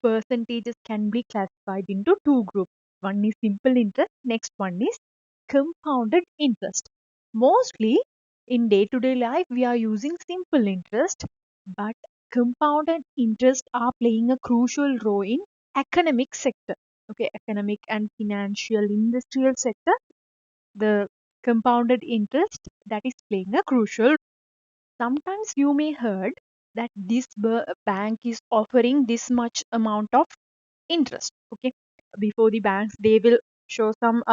percentages can be classified into two groups. One is simple interest, next one is compounded interest. Mostly in day to day life, we are using simple interest, but compounded interest are playing a crucial role in economic sector. Okay, economic and financial industrial sector, the compounded interest that is playing a crucial. Sometimes you may heard that this bank is offering this much amount of interest. Okay, before the banks they will show some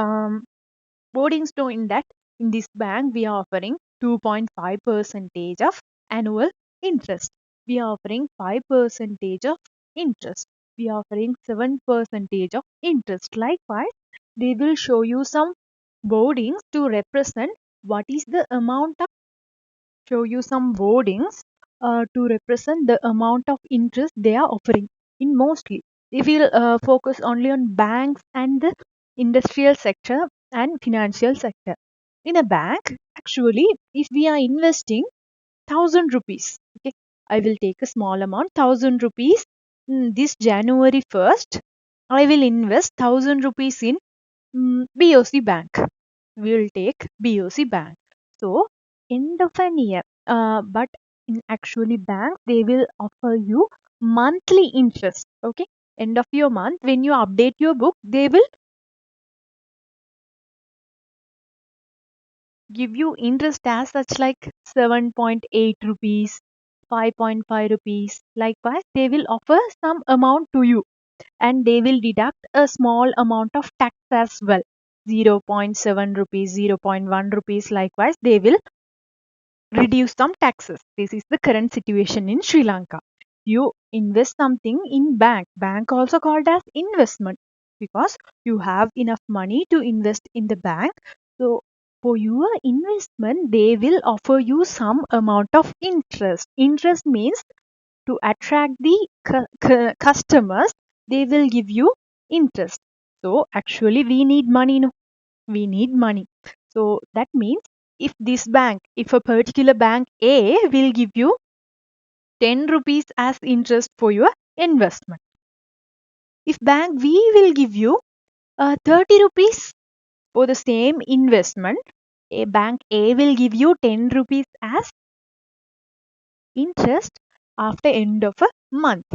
boarding stone in that in this bank we are offering 2.5 percentage of annual interest. We are offering 5 percentage of interest. We are offering 7 percentage of interest. Likewise, they will show you some boardings to represent what is the amount of, show you some wordings to represent the amount of interest they are offering. In mostly, they will focus only on banks and the industrial sector and financial sector. In a bank, actually, if we are investing 1,000 rupees, okay, I will take a small amount, 1,000 rupees. This January 1st, I will invest 1,000 rupees in BOC Bank. We will take BOC Bank. So, end of an year, but in actually bank, they will offer you monthly interest. Okay, end of your month, when you update your book, they will give you interest as such like 7.8 rupees, 5.5 rupees. Likewise, they will offer some amount to you and they will deduct a small amount of tax as well. 0.7 rupees, 0.1 rupees. Likewise, they will reduce some taxes. This is the current situation in Sri Lanka. You invest something in bank also called as investment because you have enough money to invest in the bank. So for your investment, they will offer you some amount of interest. Interest means to attract the customers, they will give you interest. So actually, we need money. No, we need money. So that means if a particular bank A will give you 10 rupees as interest for your investment, if bank B will give you 30 rupees for the same investment, a bank A will give you 10 rupees as interest after end of a month.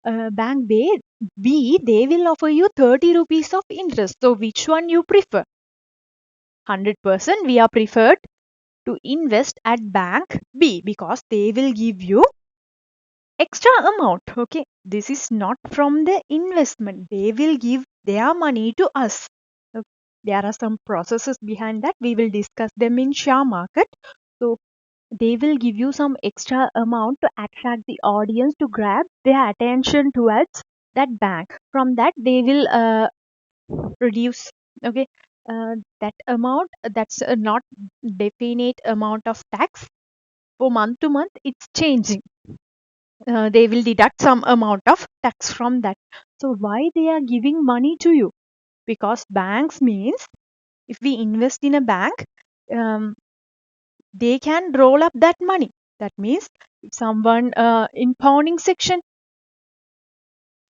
Bank B, they will offer you 30 rupees of interest. So which one you prefer? 100% we are preferred to invest at bank B because they will give you extra amount. Okay, this is not from the investment. They will give their money to us. Okay. There are some processes behind that. We will discuss them in share market. So they will give you some extra amount to attract the audience to grab their attention towards that bank. From that they will reduce, okay, that amount, that's not definite amount of tax. For month to month it's changing. They will deduct some amount of tax from that. So why they are giving money to you? Because banks means if we invest in a bank, um, they can roll up that money. That means if someone in pawning section,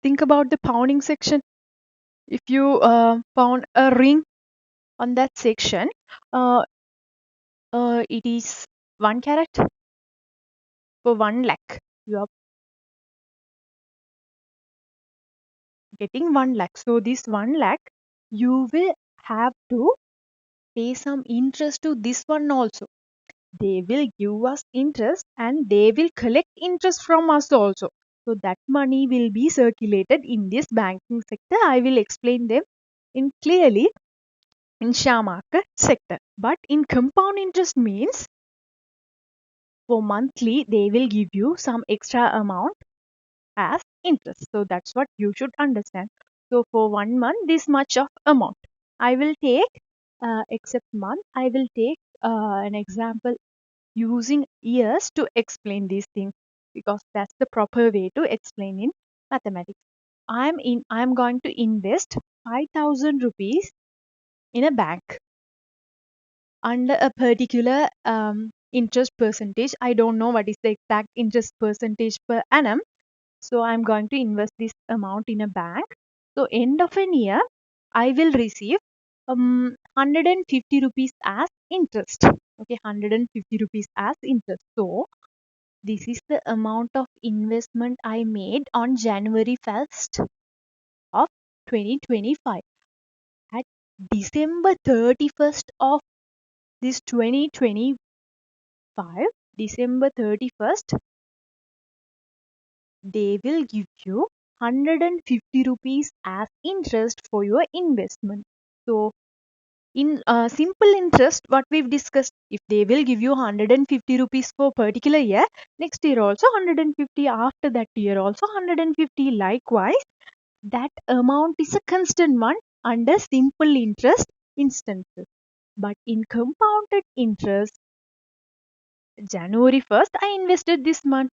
think about the pawning section. If you pawn a ring on that section, uh, it is 1 carat for 1 lakh. You are getting 1 lakh. So this 1 lakh, you will have to pay some interest to this one also. They will give us interest and they will collect interest from us also. So that money will be circulated in this banking sector. I will explain them in clearly in share market sector. But in compound interest means for monthly they will give you some extra amount as interest. So that's what you should understand. So for 1 month, this much of amount. I will take, except month, I will take an example using years to explain these things because that's the proper way to explain in mathematics. I'm going to invest 5,000 rupees in a bank under a particular interest percentage. I don't know what is the exact interest percentage per annum. So I'm going to invest this amount in a bank. So end of an year, I will receive 150 rupees as interest. Okay, 150 rupees as interest. So this is the amount of investment I made on January 1st of 2025. At December 31st of this 2025, December 31st, they will give you 150 rupees as interest for your investment. So in simple interest, what we've discussed, if they will give you 150 rupees for particular year, next year also 150, after that year also 150. Likewise, that amount is a constant one under simple interest instances. But in compounded interest, January 1st, I invested this month.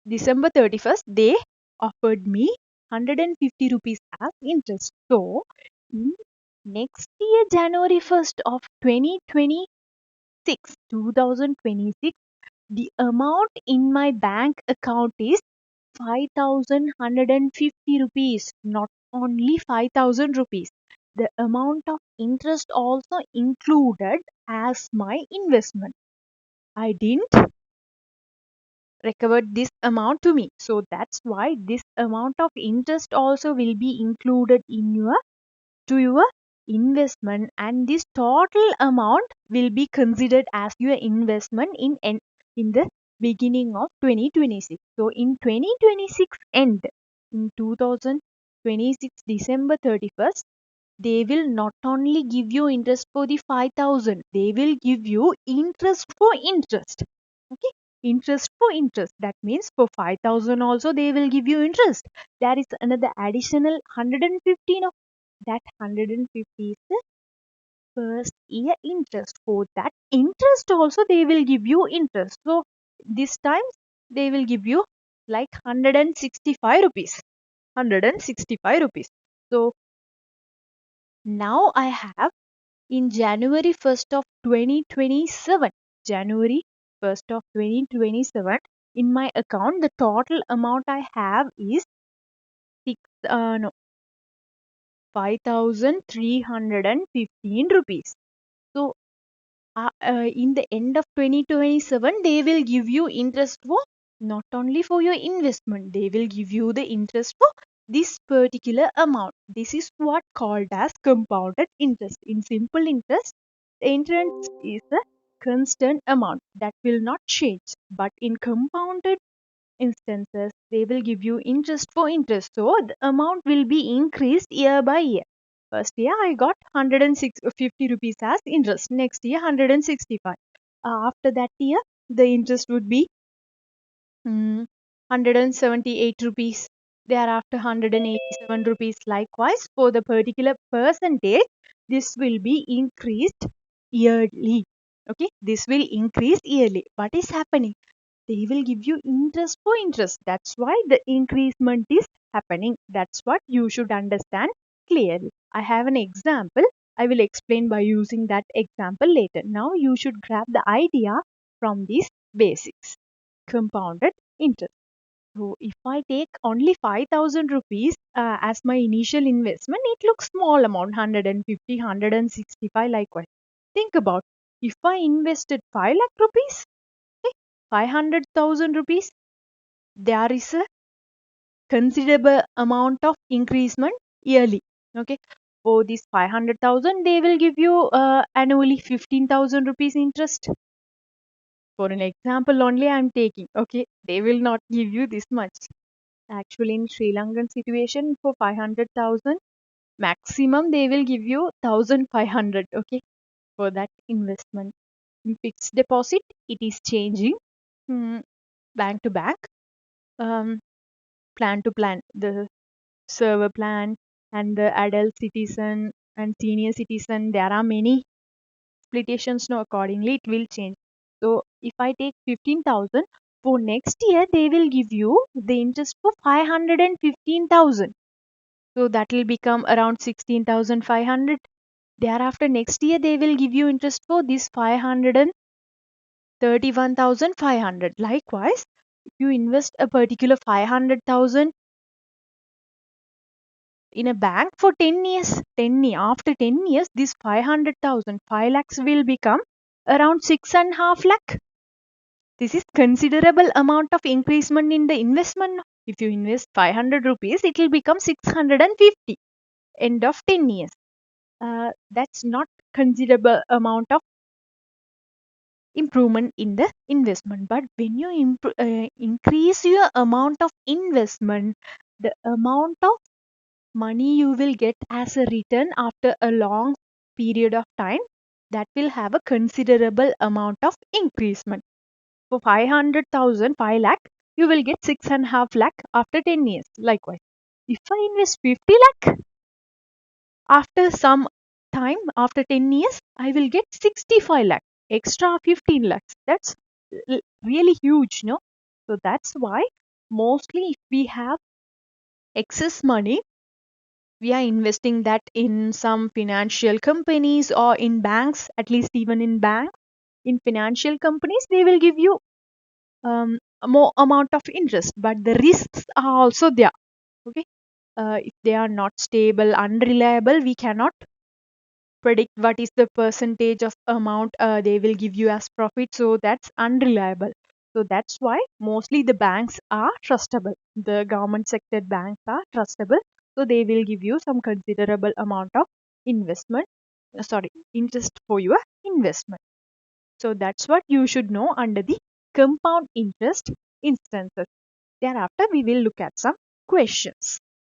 December 31st, they offered me 150 rupees as interest. So, in next year, January 1st of 2026, the amount in my bank account is 5,150 rupees, not only 5,000 rupees. The amount of interest also included as my investment. I didn't recovered this amount to me. So that's why this amount of interest also will be included in your investment, and this total amount will be considered as your investment in the beginning of 2026. So in 2026 end, in 2026 December 31st, they will not only give you interest for the 5,000, they will give you interest for interest. Okay, interest for interest. That means for 5,000 also they will give you interest. There is another additional 115 of that 150 is the first year interest. For that interest also they will give you interest. So this time they will give you like 165 rupees. 165 rupees. So now I have in January 1st of 2027, January 1st of 2027, in my account, the total amount I have is six, no, 5,315 rupees. So, in the end of 2027, they will give you interest for not only for your investment, they will give you the interest for this particular amount. This is what called as compounded interest. In simple interest, the interest is a constant amount that will not change. But in compounded instances, they will give you interest for interest. So the amount will be increased year by year. First year I got 150 rupees as interest. Next year 165. After that year, the interest would be 178 rupees. Thereafter 187 rupees. Likewise, for the particular percentage, this will be increased yearly. Okay, this will increase yearly. What is happening? They will give you interest for interest. That's why the increasement is happening. That's what you should understand clearly. I have an example. I will explain by using that example later. Now you should grab the idea from these basics. Compounded interest. So if I take only 5,000 rupees as my initial investment, it looks small amount, 150, 165 likewise. Think about if I invested 5 lakh rupees, 500,000 rupees, there is a considerable amount of increasement yearly. Okay, for this 500,000, they will give you annually 15,000 rupees interest. For an example only, I am taking. Okay, they will not give you this much. Actually, in Sri Lankan situation, for 500,000, maximum they will give you 1,500. Okay, for that investment. In fixed deposit, it is changing bank to bank. Plan to plan, the server plan and the adult citizen and senior citizen, there are many splitations now. Accordingly it will change. So if I take 15,000, for next year they will give you the interest for 515,000. So that will become around 16,500. Thereafter next year they will give you interest for this 531,500. Likewise, If you invest a particular 500,000 in a bank for 10 years, after 10 years, this 500,000, 5 lakhs will become around 6.5 lakh. This is considerable amount of increasement in the investment. If you invest 500 rupees, it will become 650 end of 10 years. That's not considerable amount of improvement in the investment. But when you increase your amount of investment, the amount of money you will get as a return after a long period of time, that will have a considerable amount of increasement. For 500,000, 5 lakh, you will get 6.5 lakh after 10 years. Likewise, if I invest 50 lakh, after some time, after 10 years, I will get 65 lakh, extra 15 lakhs. That's really huge, no? So that's why mostly if we have excess money, we are investing that in some financial companies or in banks, at least even in banks. In financial companies, they will give you a more amount of interest, but the risks are also there. Okay, if they are not stable, unreliable, we cannot predict what is the percentage of amount they will give you as profit. So that's unreliable. So that's why mostly the banks are trustable. The government sector banks are trustable. So they will give you some considerable amount of investment, interest for your investment. So that's what you should know under the compound interest instances. Thereafter, we will look at some questions.